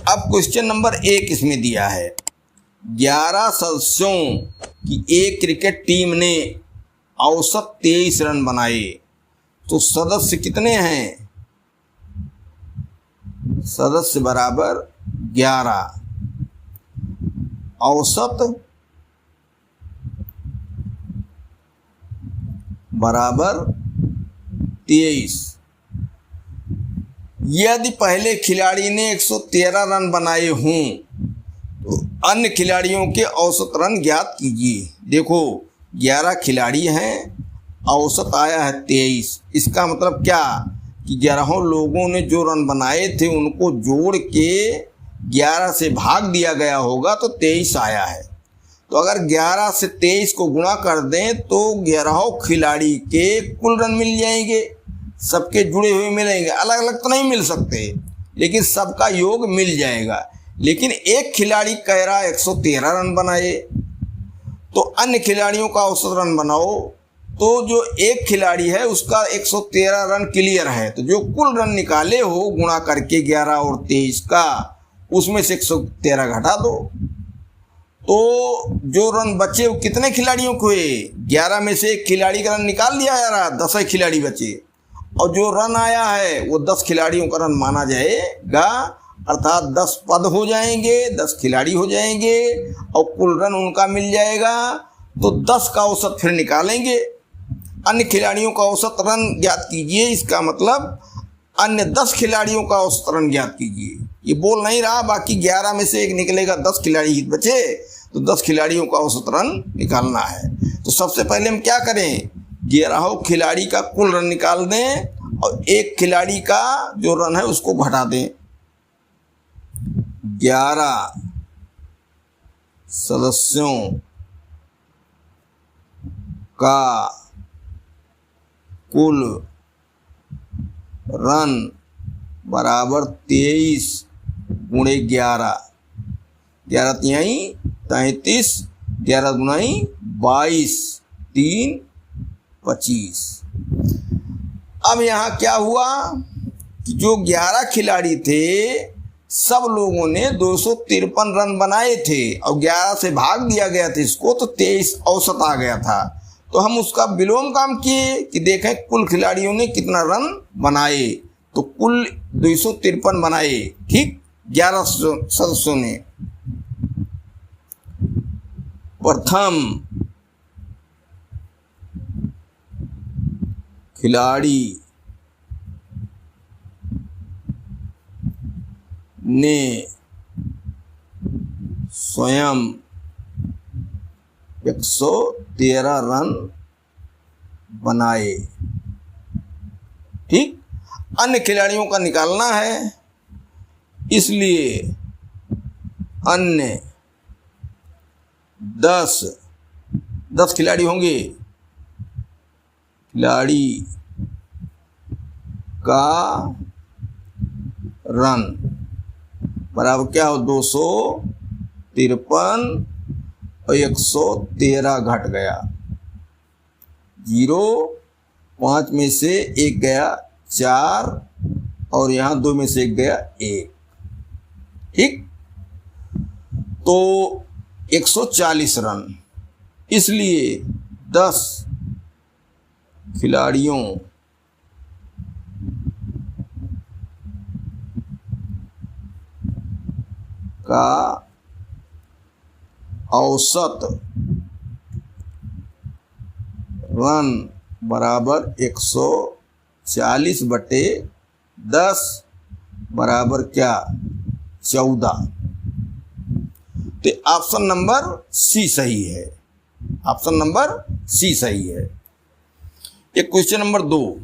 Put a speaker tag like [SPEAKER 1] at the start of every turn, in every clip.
[SPEAKER 1] अब question number 1 इसमें दिया है 11 सदस्यों की एक क्रिकेट टीम ने औसत 23 रन बनाए, तो सदस्य कितने हैं? सदस्य बराबर 11, औसत बराबर 23। यदि पहले खिलाड़ी ने 113 रन बनाए हों तो अन्य खिलाड़ियों के औसत रन ज्ञात कीजिए। देखो 11 खिलाड़ी हैं, औसत आया है 23। इसका मतलब क्या कि 11 लोगों ने जो रन बनाए थे उनको जोड़ के 11 से भाग दिया गया होगा तो 23 आया है। तो अगर 11 से 23 को गुणा कर दें तो 11 खिलाड़ी के कुल रन मिल जाएंगे, सबके जुड़े हुए मिलेंगे। अलग अलग तो नहीं मिल सकते, लेकिन सबका योग मिल जाएगा। लेकिन एक खिलाड़ी कह रहा है 113 रन बनाए, तो अन्य खिलाड़ियों का औसत रन बनाओ, तो जो एक खिलाड़ी है उसका 113 रन क्लियर है, तो जो कुल रन निकाले हो गुणा करके 11 और 23 का, उसमें से 113 घटा दो, तो जो रन बचे वो कितने खिलाड़ियों को हुए? 11 में से एक खिलाड़ी का रन निकाल दिया जा रहा, 10 खिलाड़ी बचे, और जो रन आया है वो 10 खिलाड़ियों का रन माना जाएगा, अर्थात 10 पद हो जाएंगे, 10 खिलाड़ी हो जाएंगे और कुल रन उनका मिल जाएगा। तो 10 का औसत फिर निकालेंगे। अन्य खिलाड़ियों का औसत रन ज्ञात कीजिए, इसका मतलब अन्य 10 खिलाड़ियों का औसत रन ज्ञात कीजिए। ये बोल नहीं रहा, बाकी 11 में से एक निकलेगा, 10 खिलाड़ी ही बचे, तो 10 खिलाड़ियों का औसत रन निकालना है। तो सबसे पहले हम क्या करें, 11 खिलाड़ी का कुल रन निकाल दें और एक खिलाड़ी का जो रन है उसको घटा दें। 11 सदस्यों का कुल रन बराबर 23 गुणे 11, 11 तिहाई 33, 11 गुनाई 22, 3 25। अब यहाँ क्या हुआ कि जो 11 खिलाड़ी थे सब लोगों ने 253 रन बनाए थे और 11 से भाग दिया गया था इसको, तो 23 औसत आ गया था। तो हम उसका विलोम काम किए कि देखें कुल खिलाड़ियों ने कितना रन बनाए, तो कुल 253 बनाए, ठीक। 11 सदस्यों ने प्रथम खिलाड़ी ने स्वयं 113 रन बनाए, ठीक। अन्य खिलाड़ियों का निकालना है, इसलिए अन्य 10 खिलाड़ी होंगे, खिलाड़ी का रन बराबर क्या हो, 253 और 113 घट गया, 0, 5 में से 1 गया 4 और यहाँ 2 में से 1 गया 1, ठीक। तो 140 रन, इसलिए 10 खिलाड़ियों का औसत रन बराबर 140/10 बराबर क्या, 14। तो ऑप्शन नंबर सी सही है, ऑप्शन नंबर सी सही है। एक क्वेश्चन नंबर 2,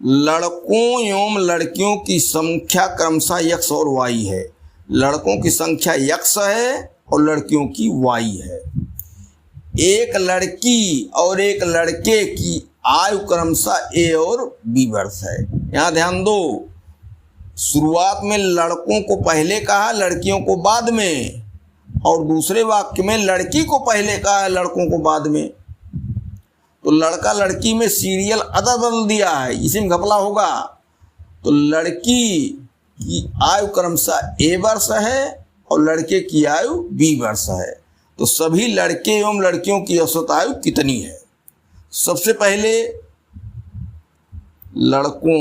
[SPEAKER 1] लड़कों एवं लड़कियों की संख्या क्रमशः x और y है। लड़कों की संख्या x है और लड़कियों की y है। एक लड़की और एक लड़के की आयु क्रमशः a और b वर्ष है। यहाँ ध्यान दो, शुरुआत में लड़कों को पहले कहा, लड़कियों को बाद में, और दूसरे वाक्य में लड़की को पहले कहा, लड़कों को बाद में। तो लड़का लड़की में सीरियल अदर बदल दिया है, इसी में घपला होगा। तो लड़की की आयु क्रमशः A वर्ष है और लड़के की आयु B वर्ष है, तो सभी लड़के एवं लड़कियों की औसत आयु कितनी है? सबसे पहले लड़कों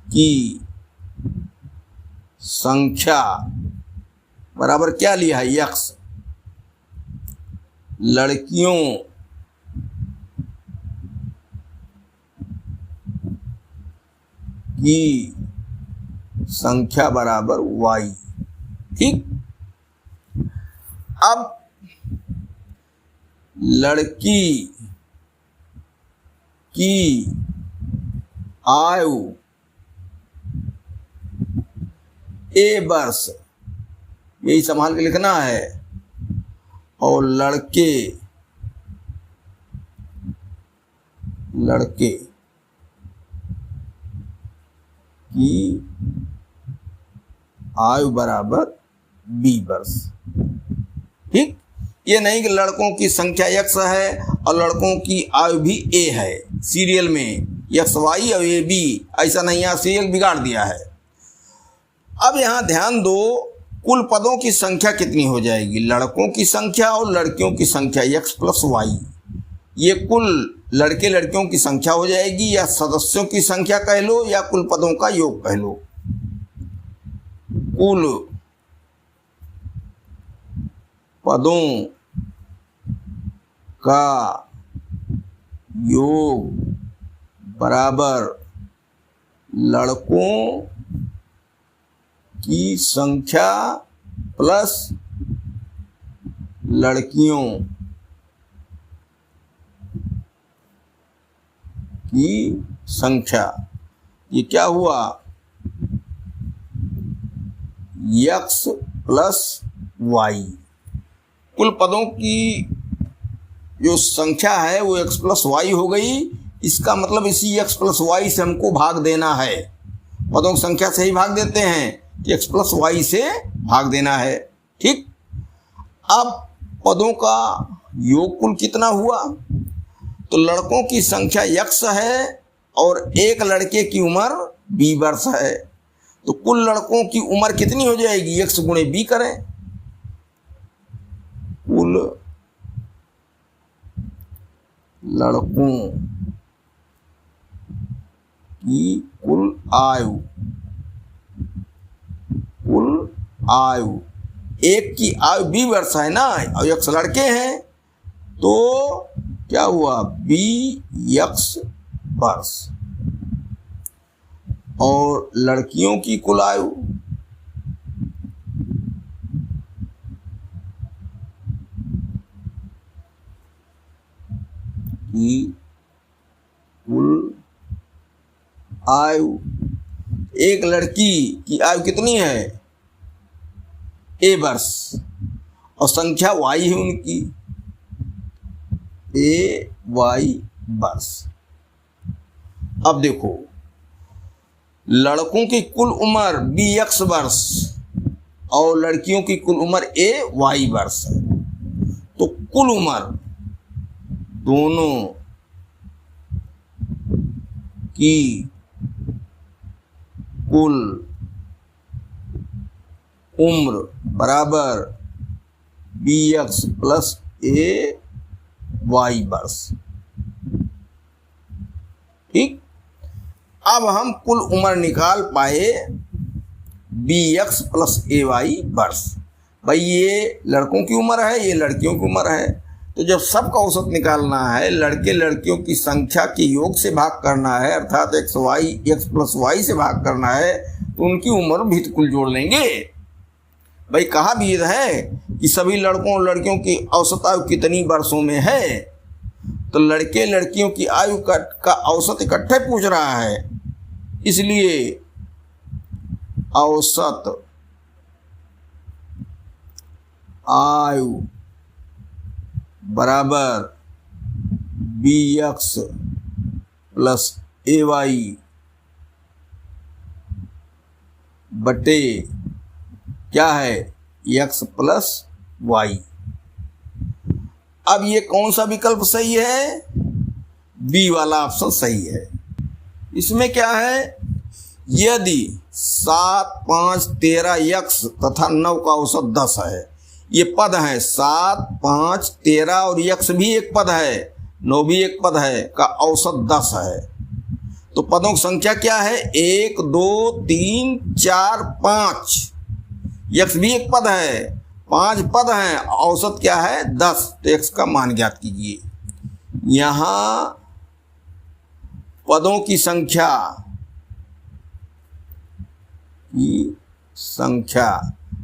[SPEAKER 1] की संख्या बराबर क्या लिया है? x। लड़कियों की संख्या बराबर y। ठीक। अब लड़की की आयु A वर्ष, यही संभाल के लिखना है, और लड़के की आयु बराबर B वर्ष। ठीक। ये नहीं कि लड़कों की संख्या x है और लड़कों की आयु भी A है, सीरियल में XY और AB, ऐसा नहीं, यहाँ सीरियल बिगाड़ दिया है। अब यहाँ ध्यान दो, कुल पदों की संख्या कितनी हो जाएगी? लड़कों की संख्या और लड़कियों की संख्या x प्लस y, ये कुल लड़के लड़कियों की संख्या हो जाएगी, या सदस्यों की संख्या कह लो या कुल पदों का योग कह लो। कुल पदों का योग बराबर लड़कों की संख्या प्लस लड़कियों की संख्या। ये क्या हुआ? x plus y। कुल पदों की जो संख्या है वो x प्लस y हो गई। इसका मतलब इसी x प्लस y से हमको भाग देना है। पदों की संख्या से ही भाग देते हैं कि x प्लस y से भाग देना है। ठीक। अब पदों का योग कुल कितना हुआ? तो लड़कों की संख्या x है और एक लड़के की उम्र B वर्ष है, तो कुल लड़कों की उम्र कितनी हो जाएगी? x गुणे B करें। कुल लड़कों की कुल आयु, एक की आयु B वर्ष है ना, और x लड़के हैं, तो क्या हुआ? BX वर्ष। और लड़कियों की कुल आयु एक लड़की की आयु कितनी है? A वर्ष, और संख्या y है उनकी, AY वर्ष। अब देखो, लड़कों की कुल उम्र BX वर्ष और लड़कियों की कुल उम्र AY वर्ष है, तो कुल उम्र दोनों की कुल उम्र बराबर BX प्लस AY वर्ष। ठीक। अब हम कुल उम्र निकाल पाए BX प्लस AY वर्ष। भाई ये लड़कों की उम्र है, ये लड़कियों की उम्र है, तो जब सबका औसत निकालना है, लड़के लड़कियों की संख्या के योग से भाग करना है, अर्थात x प्लस y से भाग करना है, तो उनकी उम्र भी कुल जोड़ लेंगे। भाई कहा भी है कि सभी लड़कों और लड़कियों की औसत आयु कितनी वर्षों में है, तो लड़के लड़कियों की आयु का औसत इकट्ठे पूछ रहा है, इसलिए औसत आयु बराबर BX प्लस AY बटे क्या है? x plus y। अब ये कौन सा विकल्प सही है? B वाला ऑप्शन सही है। इसमें क्या है, यदि 7, 5, 13 यक्ष तथा 9 का औसत 10 है, ये पद है 7, 5, 13 और यक्ष भी एक पद है, 9 भी एक पद है, का औसत 10 है। तो पदों की संख्या क्या है, 1, 2, 3, 4, 5। यक्ष भी एक पद है, 5 पद हैं, औसत क्या है 10। तो यक्ष का मान ज्ञात कीजिए। यहां पदों की संख्या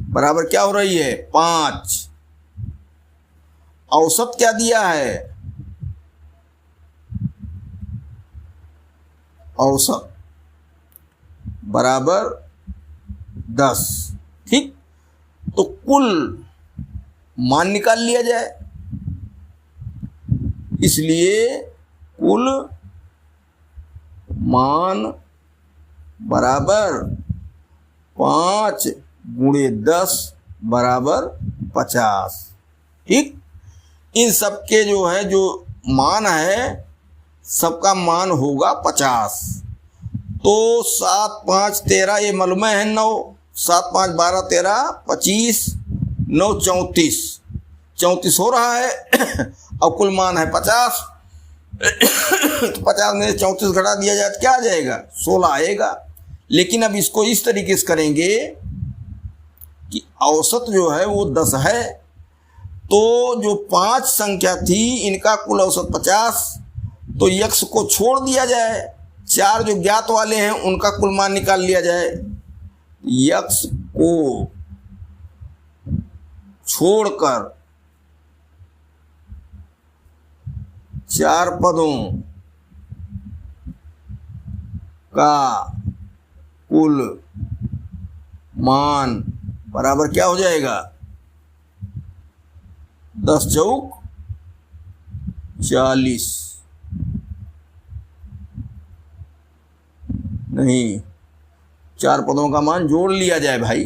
[SPEAKER 1] बराबर क्या हो रही है, 5। औसत क्या दिया है, औसत बराबर 10। ठीक, तो कुल मान निकाल लिया जाए। इसलिए कुल मान बराबर 5 गुणे 10 बराबर 50। ठीक, इन सबके जो है जो मान है, सबका मान होगा 50। तो 7, 5, 13 ये मालूम है 9, 7, 5, 12, 13, 25, 9, 34, 34 हो रहा है और कुल मान है 50। तो 50 में 34 घटा दिया जाए तो क्या आ जाएगा, 16 आएगा। लेकिन अब इसको इस तरीके से करेंगे कि औसत जो है वो 10 है, तो जो 5 संख्या थी इनका कुल औसत 50, तो यक्ष को छोड़ दिया जाए, 4 जो ज्ञात वाले हैं उनका कुल मान निकाल लिया जाए। यक्ष को छोड़कर 4 पदों का कुल मान बराबर क्या हो जाएगा, 10 चौक 40। नहीं, 4 पदों का मान जोड़ लिया जाए भाई,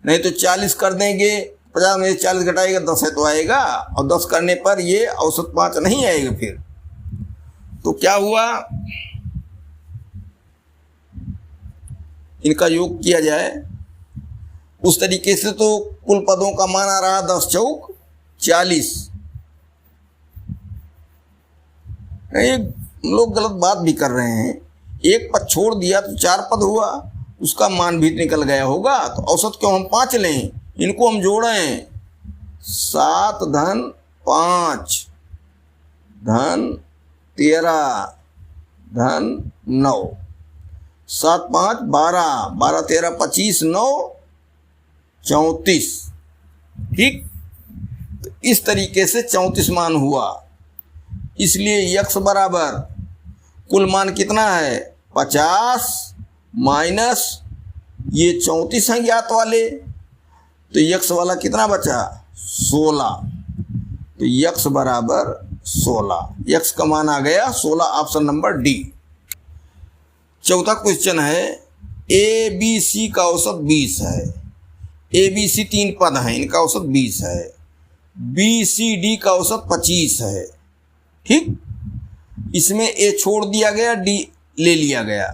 [SPEAKER 1] नहीं तो 40 कर देंगे, 50 में 40 घटाएगा 10 है तो आएगा, और 10 करने पर ये औसत 5 नहीं आएगा। फिर तो क्या हुआ, इनका योग किया जाए उस तरीके से तो कुल पदों का मान आ रहा 10 चौक 40। नहीं, लोग गलत बात भी कर रहे हैं, एक पद छोड़ दिया तो 4 पद हुआ, उसका मान भी निकल गया होगा, तो औसत क्यों हम 5 लें, इनको हम जोड़ें, 7 धन 5 धन 13 धन 9, 7, 5, 12, 12, 13, 25, 9, 34। ठीक, तो इस तरीके से 34 मान हुआ। इसलिए यक्ष बराबर कुल मान कितना है, 50 माइनस ये 34 हैं ज्ञात वाले, तो यक्ष वाला कितना बचा, 16। तो यक्ष बराबर 16, यक्ष का मान आ गया 16, ऑप्शन नंबर डी। चौथा क्वेश्चन है, ए बी सी का औसत 20 है। ए बी सी 3 पद हैं, इनका औसत 20 है। बी सी डी का औसत 25 है। ठीक, इसमें ए छोड़ दिया गया, डी ले लिया गया,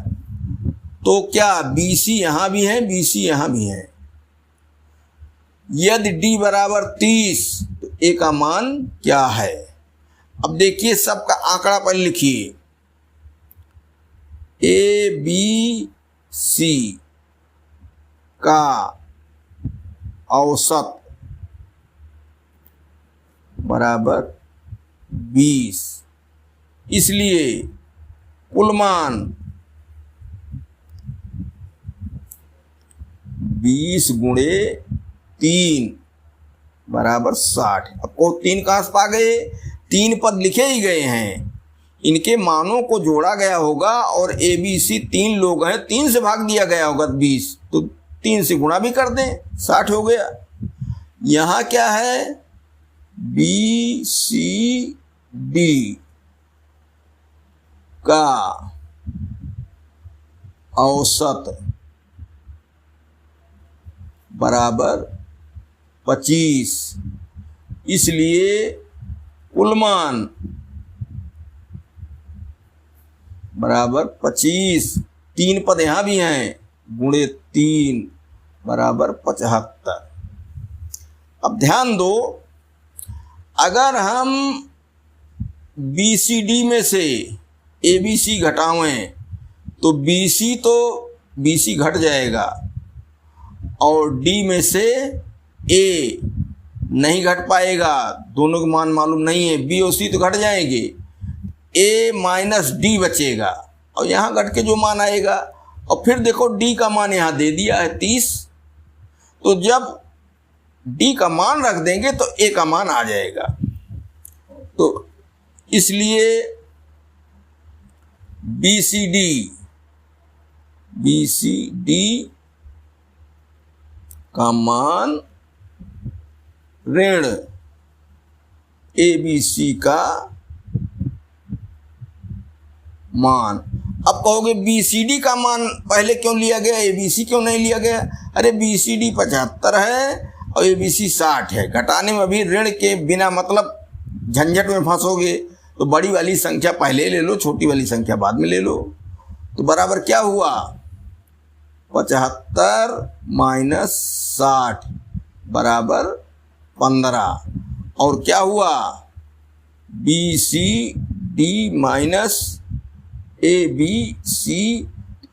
[SPEAKER 1] तो क्या बी सी यहां भी है, बी सी यहां भी है। यदि डी बराबर 30 तो ए का मान क्या है। अब देखिए सबका आंकड़ा पर लिखिए, ए बी सी का औसत बराबर 20, इसलिए कुल मान 20 गुणे 3 बराबर 60। अब को 3 कहाँ से पा गए, 3 पद लिखे ही गए हैं, इनके मानों को जोड़ा गया होगा, और ए बी सी 3 लोग हैं, 3 से भाग दिया गया होगा 20, तो 3 से गुणा भी कर दें, 60 हो गया। यहाँ क्या है, बी सी डी का औसत बराबर 25, इसलिए कुल मान बराबर 25, 3 पद यहाँ भी हैं, गुणे 3 बराबर 75। अब ध्यान दो, अगर हम BCD में से ABC घटावें तो BC घट जाएगा और D में से A नहीं घट पाएगा, दोनों के मान मालूम नहीं है। B और C तो घट जाएंगे, A माइनस D बचेगा और यहाँ घट के जो मान आएगा। और फिर देखो D का मान यहाँ दे दिया है 30, तो जब D का मान रख देंगे तो A का मान आ जाएगा। तो इसलिए BCD का मान ऋण ABC का मान। अब कहोगे BCD का मान पहले क्यों लिया गया, ABC क्यों नहीं लिया गया? अरे BCD 75 है और ABC 60 है। घटाने में भी ऋण के बिना मतलब झंझट में फंसोगे, तो बड़ी वाली संख्या पहले ले लो, छोटी वाली संख्या बाद में ले लो। तो बराबर क्या हुआ, 75 माइनस 60 बराबर 15। और क्या हुआ, BCD माइनस ABC,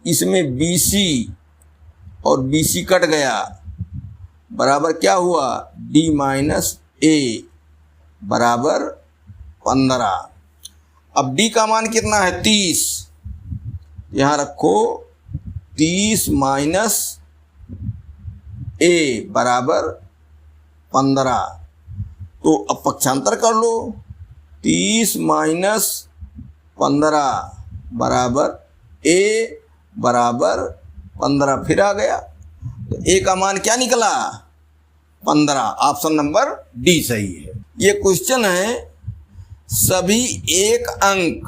[SPEAKER 1] इसमें BC और BC कट गया, बराबर क्या हुआ, D माइनस A बराबर 15। अब D का मान कितना है, 30, यहाँ रखो 30 माइनस A बराबर 15। तो अब पक्षांतर कर लो, 30 माइनस 15 बराबर A बराबर 15, फिर आ गया। तो A का मान क्या निकला, 15। ऑप्शन नंबर डी सही है। ये क्वेश्चन है, सभी एक अंक,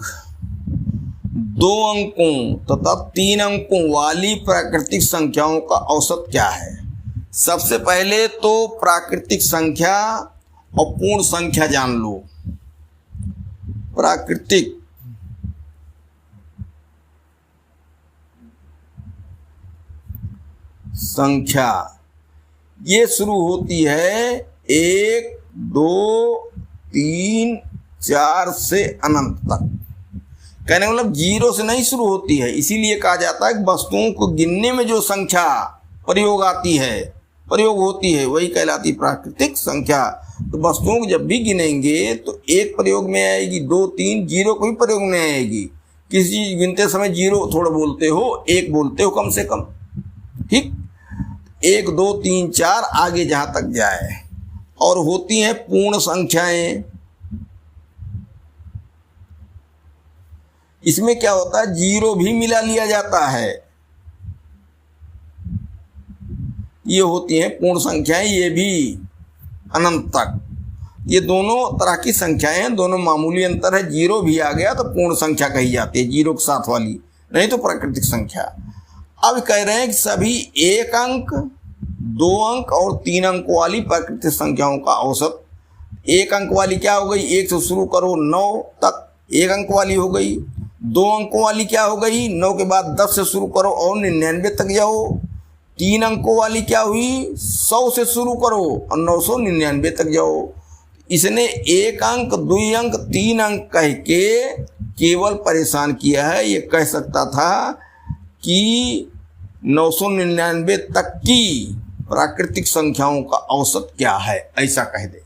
[SPEAKER 1] 2 अंकों तथा 3 अंकों वाली प्राकृतिक संख्याओं का औसत क्या है। सबसे पहले तो प्राकृतिक संख्या और पूर्ण संख्या जान लो। प्राकृतिक संख्या ये शुरू होती है 1, 2, 3, 4 से अनंत तक। कहने का मतलब 0 से नहीं शुरू होती है। इसीलिए कहा जाता है कि वस्तुओं को गिनने में जो संख्या प्रयोग होती है वही कहलाती प्राकृतिक संख्या। तो वस्तुओं को जब भी गिनेंगे तो एक प्रयोग में आएगी, 2, 3, 0 कोई प्रयोग में आएगी। किसी चीज गिनते समय 0 थोड़ा बोलते हो, 1 बोलते हो कम से कम, ठीक। 1, 2, 3, 4 आगे जहां तक जाए। और होती हैं पूर्ण संख्याएं। इसमें क्या होता है, 0 भी मिला लिया जाता है। ये होती हैं पूर्ण संख्याएं, ये भी अनंत तक। ये दोनों तरह की संख्याएं हैं, दोनों मामूली अंतर है। 0 भी आ गया तो पूर्ण संख्या कही जाती है, 0 के साथ वाली, नहीं तो प्राकृतिक संख्या। अब कह रहे हैं कि सभी 1 अंक, 2 अंक और 3 अंक वाली प्राकृतिक संख्याओं का औसत। 1 अंक वाली क्या हो गई, 1 से शुरू करो 9 तक 1 अंक वाली हो गई। 2 अंकों वाली क्या हो गई, 9 के बाद 10 से शुरू करो और 99 तक जाओ। 3 अंकों वाली क्या हुई, 100 से शुरू करो और 999 तक जाओ। इसने 1 अंक, 2 अंक, 3 अंक कह के केवल परेशान किया है। ये कह सकता था कि 999 तक की प्राकृतिक संख्याओं का औसत क्या है, ऐसा कह दे।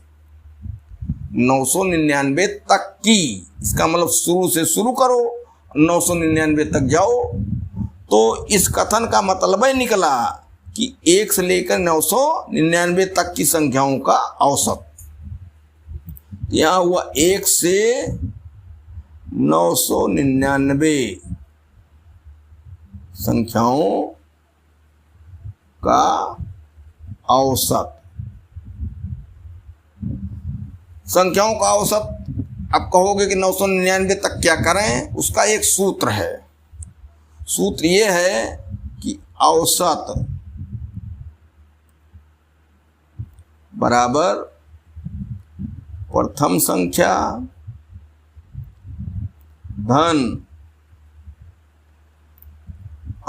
[SPEAKER 1] 999 तक की, इसका मतलब शुरू से शुरू करो 999 तक जाओ। तो इस कथन का मतलब ही निकला कि 1 से लेकर 999 तक की संख्याओं का औसत। यहाँ हुआ 1 से 999 संख्याओं का औसत। संख्याओं का औसत, अब कहोगे कि 999 तक क्या करें, उसका एक सूत्र है। सूत्र ये है कि औसत बराबर प्रथम संख्या धन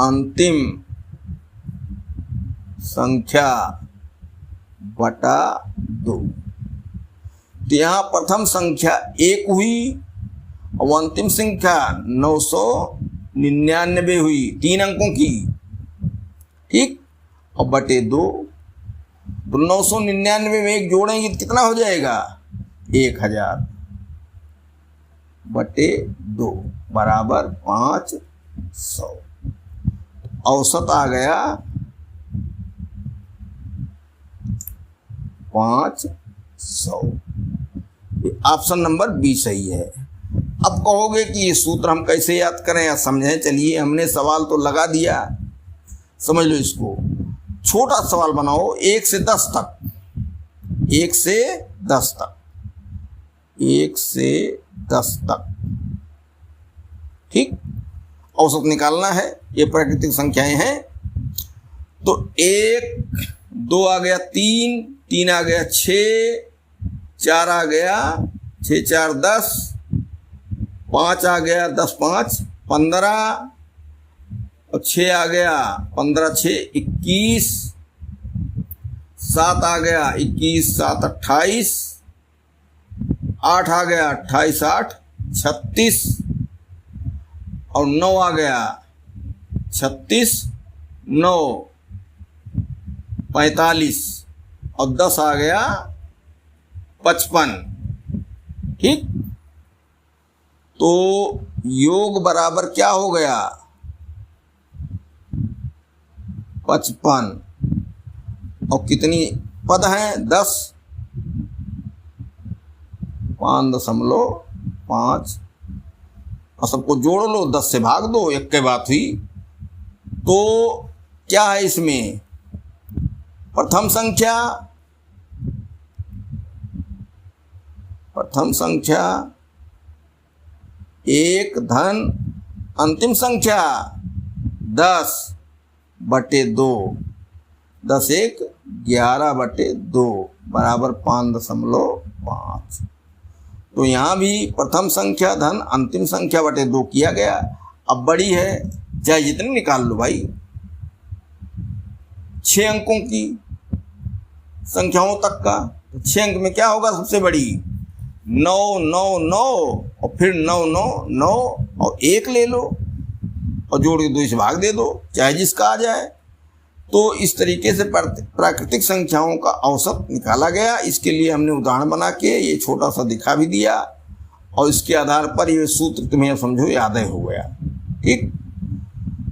[SPEAKER 1] अंतिम संख्या बटा 2। तो यहाँ प्रथम संख्या 1 हुई और अंतिम संख्या 999 हुई, 3 अंकों की, ठीक। और बटे 2, तो 999 में 1 जोड़ेंगे कितना हो जाएगा, 1000 बटे 2 बराबर 500। औसत आ गया 500। ऑप्शन नंबर बी सही है। अब कहोगे कि ये सूत्र हम कैसे याद करें या समझें। चलिए, हमने सवाल तो लगा दिया, समझ लो इसको। छोटा सवाल बनाओ 1 से 10 तक, 1 से 10 तक, 1 से 10 तक, ठीक। औसत निकालना है, ये प्राकृतिक संख्याएं हैं। तो 1, 2 आ गया 3, 3 आ गया 6, 4 आ गया 6 4 10, 5 आ गया 10 5 15, और 6 आ गया 15 6 21, 7 आ गया 21 7 28, 8 आ गया 28 8 36, और 9 आ गया 36 9 45, और 10 आ गया 55, ठीक। तो योग बराबर क्या हो गया, 55। और कितनी पद हैं, 10, 5.5, और सबको जोड़ लो, 10 से भाग दो, एक के बात हुई। तो क्या है इसमें, प्रथम संख्या 1 धन अंतिम संख्या 10 बटे 2, 10 1 11 बटे 2 बराबर 5.5। तो यहाँ भी प्रथम संख्या धन अंतिम संख्या बटे 2 किया गया। अब बड़ी है, चाहे जितनी निकाल लो भाई, 6 अंकों की संख्याओं तक का। तो 6 अंक में क्या होगा, सबसे बड़ी 9 9 9, और फिर 9 9 9, और 1 ले लो और जोड़ के 2 से भाग दे दो, चाहे जिसका आ जाए। तो इस तरीके से प्राकृतिक संख्याओं का औसत निकाला गया। इसके लिए हमने उदाहरण बना के ये छोटा सा दिखा भी दिया, और इसके आधार पर ये सूत्र तुम्हें समझो याद हो गया, ठीक।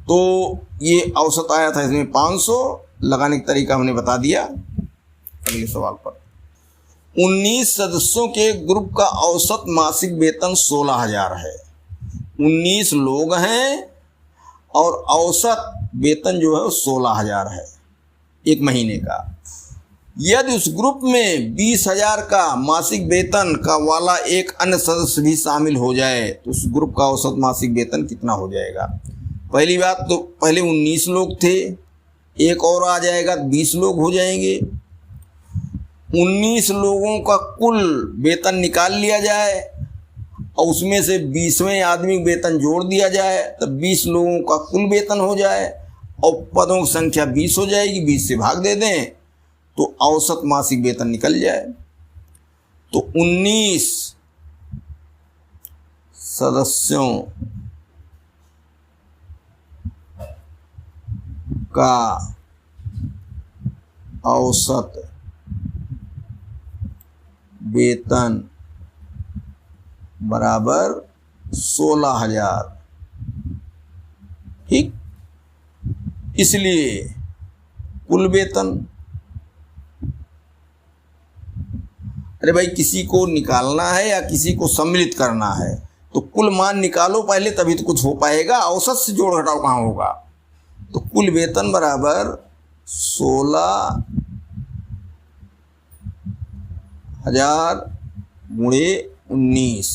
[SPEAKER 1] तो ये औसत आया था इसमें 500, लगाने का तरीका हमने बता दिया। अगले सवाल पर, 19 सदस्यों के ग्रुप का औसत मासिक वेतन 16,000 है। 19 लोग हैं और औसत वेतन जो है 16,000 है एक महीने का। यदि उस ग्रुप में 20,000 का मासिक वेतन का वाला एक अन्य सदस्य भी शामिल हो जाए तो उस ग्रुप का औसत मासिक वेतन कितना हो जाएगा। पहली बात तो पहले 19 लोग थे, एक और आ जाएगा 20 लोग हो जाएंगे। 19 लोगों का कुल वेतन निकाल लिया जाए और उसमें से 20वें आदमी वेतन जोड़ दिया जाए, तब 20 लोगों का कुल वेतन हो जाए और पदों की संख्या 20 हो जाएगी, 20 से भाग दे दें तो औसत मासिक वेतन निकल जाए। तो 19 सदस्यों का औसत वेतन बराबर 16,000, ठीक। इसलिए कुल वेतन, अरे भाई किसी को निकालना है या किसी को सम्मिलित करना है तो कुल मान निकालो पहले, तभी तो कुछ हो पाएगा। औसत से जोड़ घटाव कहाँ होगा। तो कुल वेतन बराबर 16,000 गुणे 19,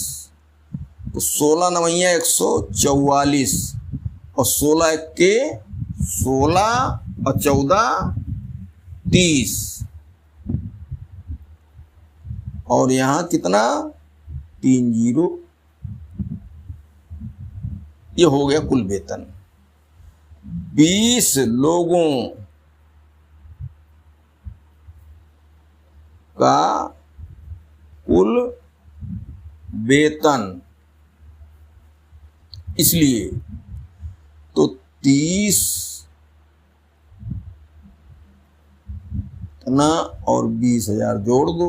[SPEAKER 1] तो 16 9 144, और 16 1 के 16 और 14 30, और यहाँ कितना 3 0, ये हो गया कुल वेतन। 20 लोगों का कुल वेतन, इसलिए तो 30 इतना और 20,000 जोड़ दो,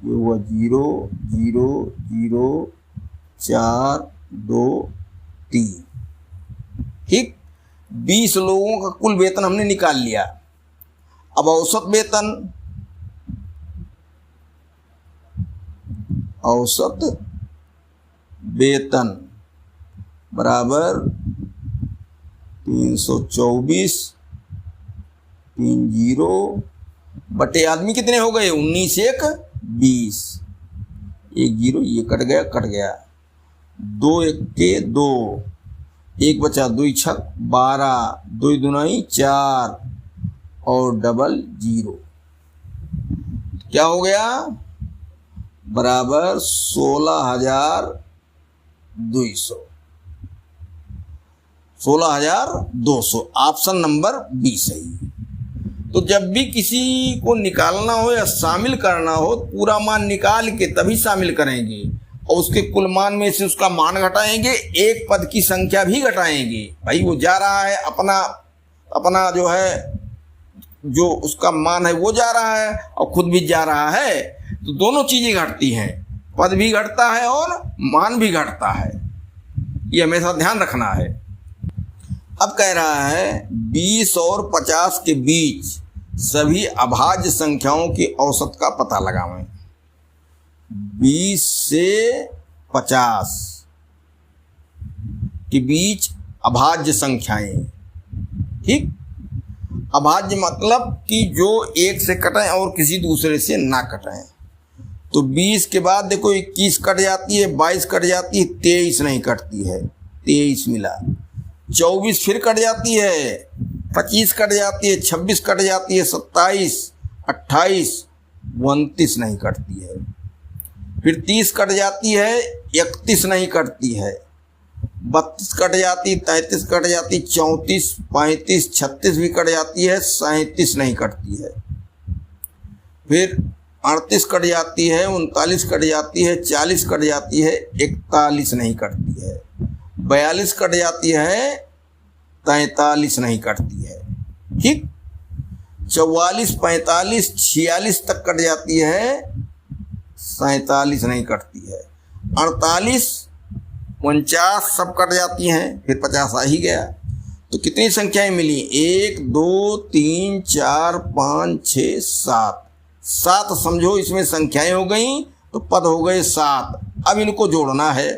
[SPEAKER 1] ये हुआ 0 0 0 4 2 3। ठीक, 20 लोगों का कुल वेतन हमने निकाल लिया। अब औसत वेतन, औसत वेतन बराबर 324 30 बटे आदमी कितने हो गए, 19 1 20, 1 0 ये कट गया 2 1 के 2, 1 बचा 2 6 12, 2 दूनाई 4 और डबल 0, क्या हो गया बराबर 16,200, 16,200। ऑप्शन नंबर बी सही। तो जब भी किसी को निकालना हो या शामिल करना हो, पूरा मान निकाल के तभी शामिल करेंगे और उसके कुल मान में से उसका मान घटाएंगे, एक पद की संख्या भी घटाएंगे। भाई वो जा रहा है अपना जो है, जो उसका मान है वो जा रहा है और खुद भी जा रहा है, तो दोनों चीजें घटती हैं, पद भी घटता है और मान भी घटता है, ये हमेशा ध्यान रखना है। अब कह रहा है 20 और 50 के बीच सभी अभाज्य संख्याओं की औसत का पता लगावें। 20 से 50 के बीच अभाज्य संख्याएं, ठीक, अभाज्य मतलब कि जो एक से कटें और किसी दूसरे से ना कटें। तो 20 के बाद देखो 21 कट जाती है, 22 कट जाती है, 23 नहीं कटती है, 23 मिला, 24 फिर कट जाती है, 25 कट जाती है, 26 कट जाती है, 27 28 29 नहीं कटती है, फिर 30 कट जाती है, 31 नहीं कटती है, 32 कट जाती, 33 कट जाती, 34 35 36 भी कट जाती है, 37 नहीं कटती है, फिर 38 कट जाती है, 39 कट जाती है, 40 कट जाती है, 41 नहीं कटती है, 42 कट जाती है, 43 नहीं कटती है, ठीक, 44 45 46 तक कट जाती है, 47 नहीं कटती है, 48 49 सब कट जाती हैं, फिर 50 आ ही गया। तो कितनी संख्याएं मिली, 1 2 3 4 5 6 7, 7 समझो इसमें संख्याएं हो गई तो पद हो गए 7। अब इनको जोड़ना है,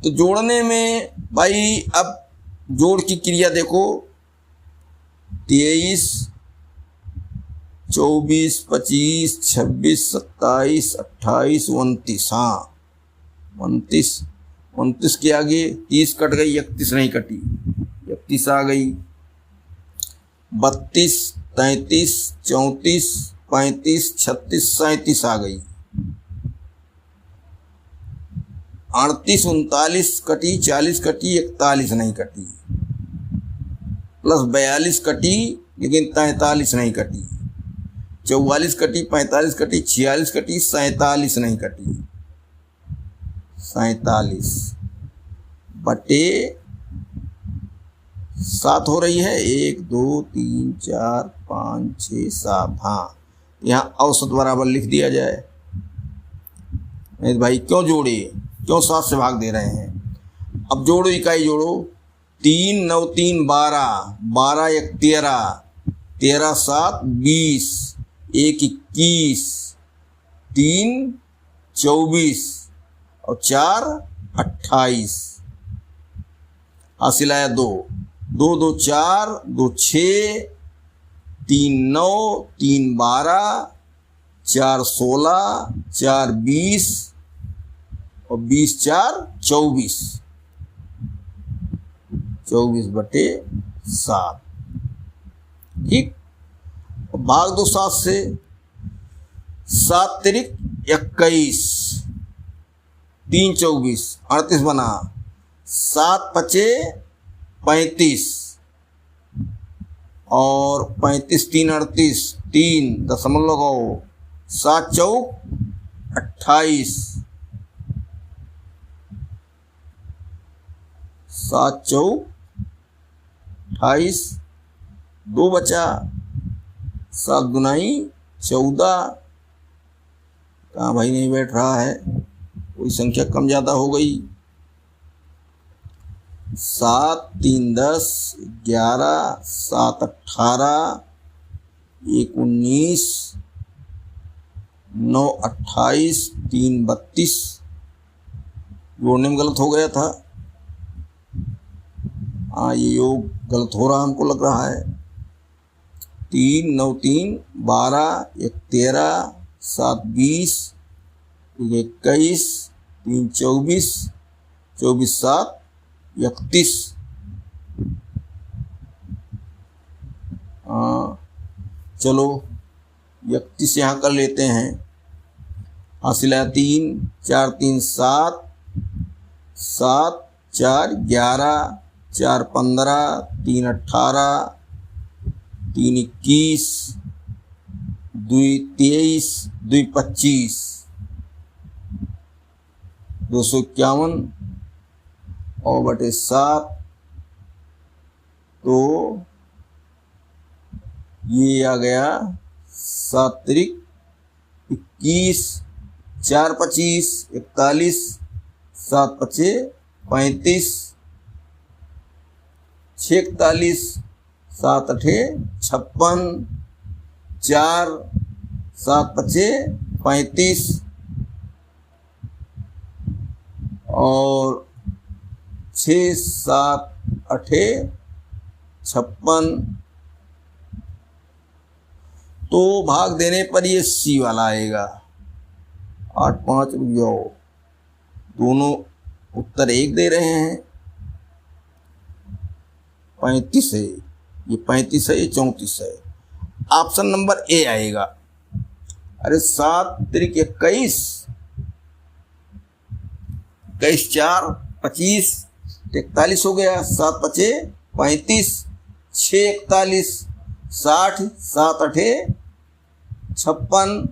[SPEAKER 1] तो जोड़ने में भाई अब जोड़ की क्रिया देखो, 23 24 25 26 27 28 29, हाँ 29 के आगे 30 कट गई, 31 नहीं कटी, 31 आ गई, 32 33 34 35 36 37 आ गई, 38 39 कटी, 40 कटी, 41 नहीं कटी, प्लस 42 कटी लेकिन 43 नहीं कटी, 44 कटी, 45 कटी, 46 कटी, 47 नहीं कटी, 47 बटे 7 हो रही है, 1 2 3 4 5 6 7, हाँ यहाँ औसत बराबर लिख दिया जाए। भाई क्यों जोड़े, क्यों 7 से भाग दे रहे हैं। अब जोड़ो, इकाई जोड़ो, 3 9 3 12, 12 1 13, 13 7 20, 1 21, 3 24 और 4 28, हासिल आया 2 2 2 4 2 6, 3 9 3 12, 4 16, 4 20 और 20 4 24, 24 बटे 7, ठीक। भाग दो 7 से, 7 तिरिक 21, 3 24 38 बना, 7 पचे 35 और 35 3 38, 3 दशमलव लगाओ, 7 चौक 28, 7 चौक 28, 2 बचा, 7 दुनाई 14। कहाँ भाई नहीं बैठ रहा है, कोई संख्या कम ज़्यादा हो गई। 7 3 10 11, 7 18, 1 19, 9 28, 3 32। जोड़ने में गलत हो गया था। हाँ, ये योग गलत हो रहा हमको लग रहा है। 3 9 3 12, 1 13, 7 20, 21, 3 24, 24 7 31। चलो 31 यहाँ कर लेते हैं। हासिल है 3 4 3 7, 7 4 11, 4 15, 3 18, 3 21, 2 23, 2 25, 251 और बटे 7। तो ये आ गया 7 त्रिक 21, 4 25 41, 7 पचे 35, 6 41, 7 अठे 56, 4 7 पचे 35 और 6 7 अठे 56। तो भाग देने पर ये सी वाला आएगा। 8 5 रुक जाओ, दोनों उत्तर एक दे रहे हैं। 35 है, ये 35 है, ये 34 है। ऑप्शन नंबर ए आएगा। अरे 7 त्रिक 21, 21 4 25, 41 हो गया। 7 पचे 35, 6 41, 60, 7 अठे 56,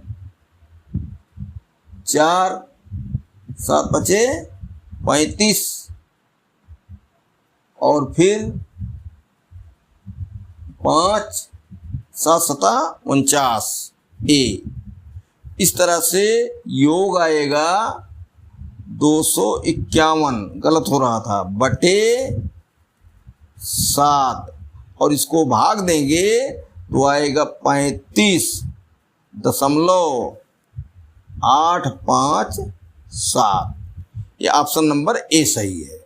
[SPEAKER 1] 4 7 पचे 35 और फिर 5 7 सता 49 ए। इस तरह से योग आएगा 251, गलत हो रहा था, बटे 7 और इसको भाग देंगे तो आएगा 35.857। ये ऑप्शन नंबर ए सही है।